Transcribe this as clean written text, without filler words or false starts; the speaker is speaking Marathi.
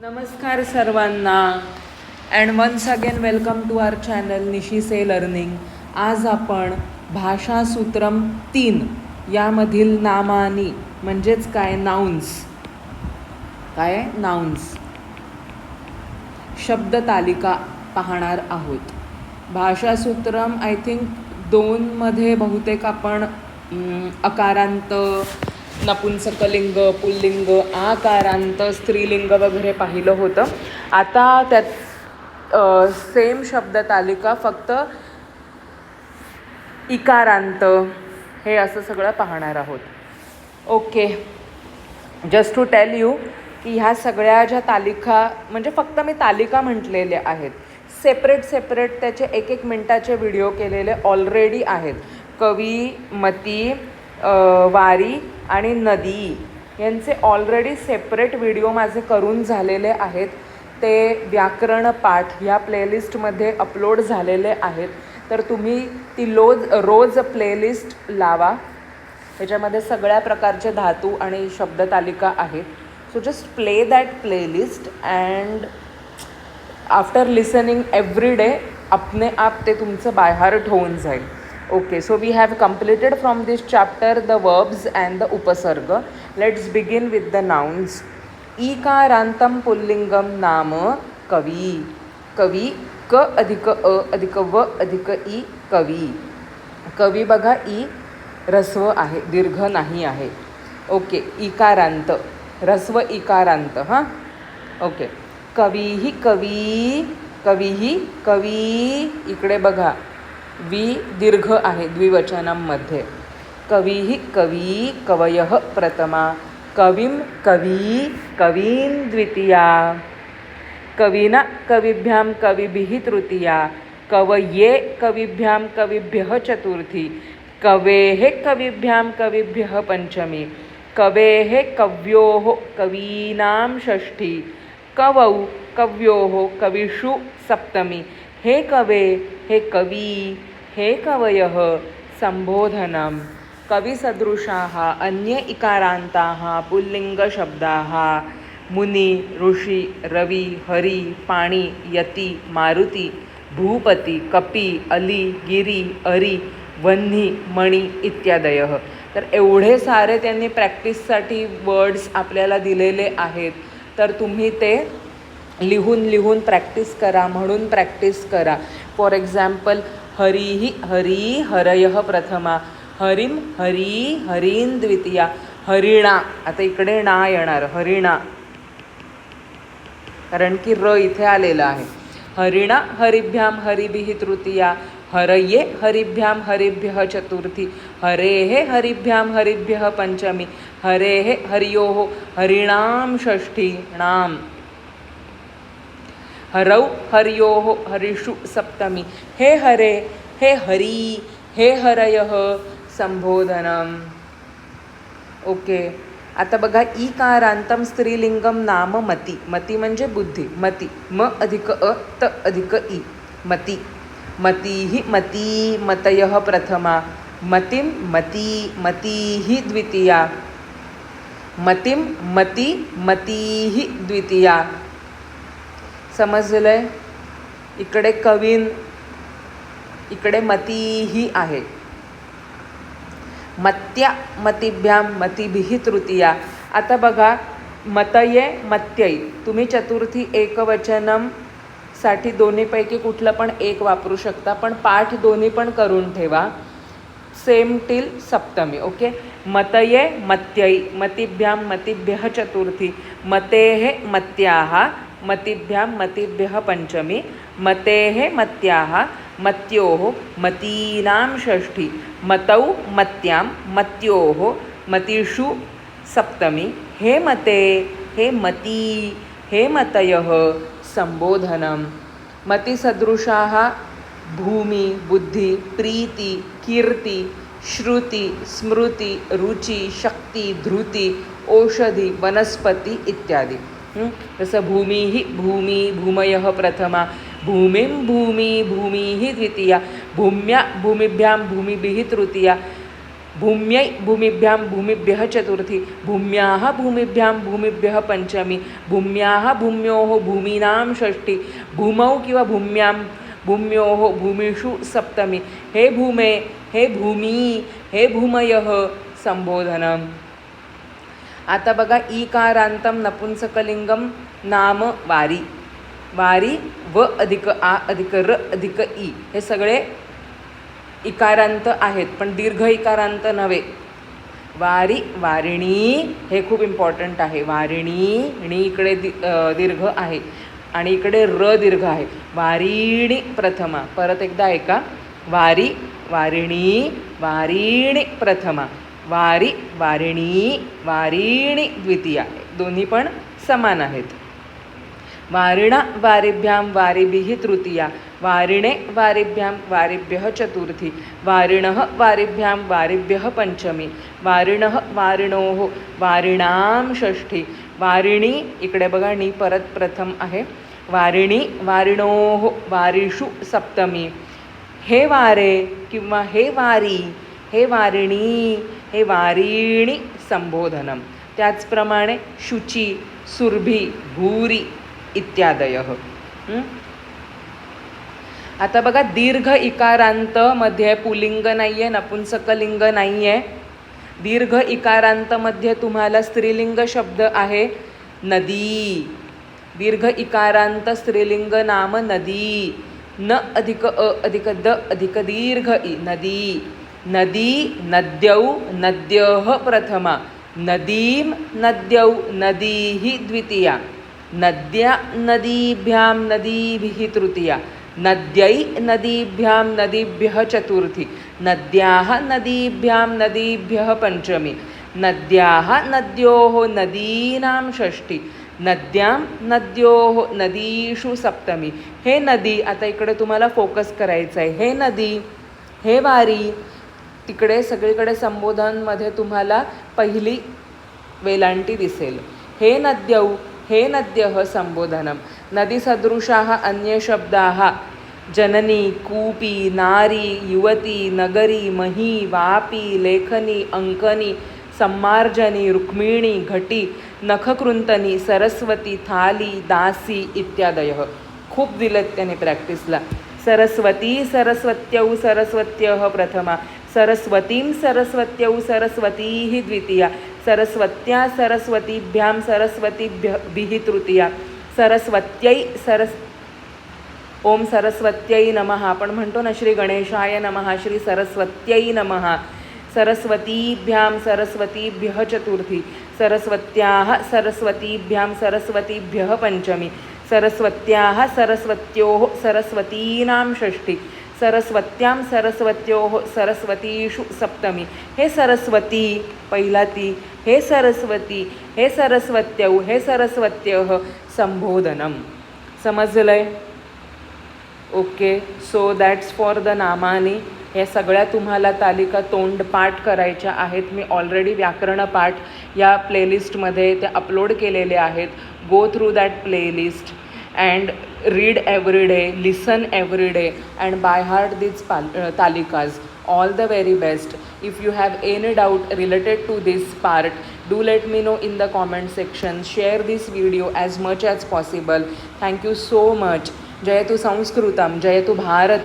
नमस्कार सर्वांना and once again welcome to our channel Nishi से लर्निंग. आज आपण भाषासूत्रम 3 यामधील नामानी म्हणजेच काय नाउन्स शब्दतालिका पाहणार आहोत. भाषासूत्रम आय थिंक 2मध्ये बहुतेक आपण अकारांत, नपुंसकलिंग, पुल्लिंग, आकारांत, स्त्रीलिंग वगैरे पाहिलं होतं. आता त्यात सेम शब्दतालिका फक्त इकारांत हे असं सगळं पाहणार आहोत. Okay, just to tell you की ह्या सगळ्या ज्या तालिका म्हणजे फक्त मी तालिका म्हटलेल्या आहेत. सेपरेट त्याचे 1-1 मिनटाचे व्हिडिओ केलेले ऑलरेडी आहेत. कवी, मती, वारी आणि नदी यांचे ऑलरेडी सेपरेट व्हिडिओ माझे करून झालेले आहेत. ते व्याकरण पाठ ह्या प्लेलिस्टमध्ये अपलोड झालेले आहेत. तर तुम्ही ती रोज प्लेलिस्ट लावा. ह्याच्यामध्ये सगळ्या प्रकारचे धातू आणि शब्दतालिका आहेत. So just play that playlist and after listening every day अपने आप ते तुमचं बाय हार्ट होऊन जाईल. Okay, so we have completed from this chapter the verbs and the upasarga. Let's begin with the nouns. ईकारांतम पुल्लिंगम नाम कवी. कवी क अधिक अ अधिक व अधिक ई कवी. कवी बघा ई ऱ्हस्व आहे, दीर्घ नाही आहे. ओके, इकारांत ऱ्हस्व इकारांत. हां, ओके. कवीही कवी, कवीही कवी. इकडे बघा वि दीर्घ आहे द्विवचनांमध्ये. कवीहि कवी, कवयः प्रथमा. कविं कवी, कवीन् द्वितीया. कविना कविभ्यां कविभिः तृतीया. कवये कविभ्यां कविभ्यः चतुर्थी. कवेः कविभ्यां कविभ्यः पंचमी. कवेः कव्योः कवीनां षष्ठी. कवौ कव्योः कविषु सप्तमी. हे कवे, हे कवी, हे कवयः संबोधनम. कविसदृशाः अन्ये इकारान्ताः पुल्लिङ्गशब्दाः मुनी, ऋषी, रवी, हरी, पाणी, यती, मारुती, भूपती, कपी, अली, गिरी, अरी, वन्ही, मणी इत्यादयः. तर एवढे सारे त्यांनी प्रॅक्टिससाठी वर्ड्स आपल्याला दिलेले आहेत. तर तुम्ही ते लिहून प्रॅक्टिस करा. म्हणून प्रॅक्टिस करा. फॉर एक्झाम्पल हरिही हरी, हरयः प्रथमा. हरिम हरी, हरीन द्वितीया. हरिणा, आता इकडे ना येणार, हरिणा, कारण की र इथे आलेला आहे. हरिणा हरिभ्यां हरिभिः तृतीया. हरये हरिभ्यां हरिभ्यः चतुर्थी. हरेः हरिभ्यां हरिभ्यः पंचमी. हरेः हरियोः हरिणां षष्ठी. नाम. हरौ हरियोः हरिषु सप्तमी. हे हरे, हे हरी, हे हरयः संबोधनम. ओके, आता बघा ईकारांतम स्त्रीलिंगम नाम मती. मती म्हणजे बुद्धी. मती म अधिक अ त अधिक ई मती. मतीहि मती, मतयः प्रथमा. मतिं मती, मतीहि द्वितीया. मतिं मती, मतीहि द्वितीया. समजलंय? इकडे कवीन, इकडे मतीही आहे. मत्या मतिभ्यां मतिभिः तृतीया. आता बघा मतये मत्यै, तुम्ही चतुर्थी एकवचनम साठी दोन्हीपैकी कुठलं पण एक वापरू शकता. पण पाठ दोन्ही पण करून ठेवा. सेम टिल सप्तमी. ओके. मतये मत्यै, मतिभ्यां मतिभ्यः चतुर्थी. मतेः मत्याः मतिभ्यां मतिभ्यः पंचमी. मतेः मत्याः मत्योः मतीनां षष्ठी. मतौ मत्यां मत्योः मतिषु सप्तमी. हे मते, हे मती, हे मतयः संबोधनम. मतिसदृशाः भूमि, बुद्धि, प्रीति, कीर्ति, श्रुति, स्मृति, रुचि, शक्ति, धृति, औषधि, वनस्पति इत्यादि. जसं भूमिः भूमी, भूमयः प्रथमा. भूमिं भूमी, भूमिः द्वितीया. भूम्या भूमिभ्यां भूमिभिः तृतीया. भूम्यै भूमिभ्यां भूमिभ्यः चतुर्थी, भूम्याः भूमिभ्यां भूमिभ्यः पंचमी, भूम्याः भूम्योः भूमीनां षष्ठी, भूमौ किंवा भूम्यां भूम्योः भूमिषु सप्तमी, हे भूमे, हे भूमी, हे भूमयः संबोधनम. आता बघा ईकारांतम नपुंसकलिंगम नाम वारी. वारी व अधिक आ अधिक र अधिक ई हे सगळे इकारांत आहेत, पण दीर्घ इकारांत नव्हे. वारी, वारिणी हे खूप इम्पॉर्टंट आहे. वारिणी, णी इकडे दीर्घ आहे आणि इकडे र दीर्घ आहे. वारिणी प्रथमा. परत एकदा ऐका. वारी, वारिणी, वारिणी प्रथमा, वारी, वारिणी, वारिणी द्वितीया. दोन्ही पण समान आहेत. वारिणा वारिभ्यां वारिभिः तृतीया, वारिणे वारिभ्यां वारिभ्यः चतुर्थी, वारिणः वारिभ्यां वारिभ्यः पंचमी, वारिणः वारिणोः वारिणां षष्ठी, वारिणी इकडे बघा णी परत प्रथम आहे. वारिणी वारिणोः वारिषु सप्तमी, हे वारे किंवा हे वारी, हे वारिणी, हे वारिणी संबोधनम. त्याचप्रमाणे शुची, सुरभी, भूरी इत्यादयः. आता बघा दीर्घ इकारांत मध्ये पुल्लिंग नाही आहे, नपुंसकलिंग नाही आहे. दीर्घ इकारांत मध्ये तुम्हाला स्त्रीलिंग शब्द आहे नदी. दीर्घ इकारांत स्त्रीलिंग नाम नदी. न अधिक अ अधिक द अधिक दीर्घ ई, नदी. नदी, नद्यौ, नद्यः प्रथमा, नदीं, नद्यौ, नदीः द्वितीया, नद्या नदीभ्यां नदीभिः तृतीया, नद्यै नदीभ्यां नदीभ्यः चतुर्थी, नद्याः नदीभ्यां नदीभ्यः पंचमी, नद्याः नद्योः नदीनां षष्ठी, नद्यां नद्योः नदीषु सप्तमी. हे नदी, आता इकडे तुम्हाला फोकस करायचं आहे. हे नदी, हे वारी. तिकडे सगळीकडे संबोधनमध्ये तुम्हाला पहिली वेलांटी दिसेल. हे नद्यौ, हे नद्यः संबोधनम. नदीसदृशाः अन्ये शब्दाः जननी, कूपी, नारी, युवती, नगरी, मही, वापी, लेखनी, अंकनी, सम्मार्जनी, रुक्मिणी, घटी, नखकृंतनी, सरस्वती, थाली, दासी इत्यादयः. खूप दिलेत त्याने प्रॅक्टिसला. सरस्वती, सरस्वत्यौ, सरस्वत्यः प्रथमा, सरस्वतीं, सरस्वत्यौ, सरस्वतीः द्वितीया, सरस्वत्या, सरस्वतीभ्यां, सरस्वतीभिः तृतीया, सरस्वत्यै ओम सरस्वत्यै नमः. आपण म्हणतो ना श्री गणेशाय नमः, श्री सरस्वत्यै नमः. सरस्वतीभ्यां सरस्वतीभ्यः चतुर्थी, सरस्वत्याः सरस्वतीभ्यां सरस्वतीभ्यः पंचमी, सरस्वत्याः सरस्वत्योः सरस्वतीनां षष्ठी, सरस्वत्यां सरस्वत्योः सरस्वतीषु सप्तमी. हे सरस्वती पहिला ती, हे सरस्वती, हे सरस्वत्यौ, हे सरस्वत्यः संबोधनम. समजलंय? Okay. So that's for the नामानी. हे सगळ्या तुम्हाला तालिका तोंडपाठ करायच्या आहेत. मी ऑलरेडी व्याकरण पाठ या प्लेलिस्टमध्ये ते अपलोड केलेले आहेत. Go through that playlist and read every day, listen every day and by heart these talikas. All the very best. If you have any doubt related to this part, do let me know in the comment section. Share this video as much as possible. Thank you so much. Jayatu Sanskrutam, Jayatu Bharat.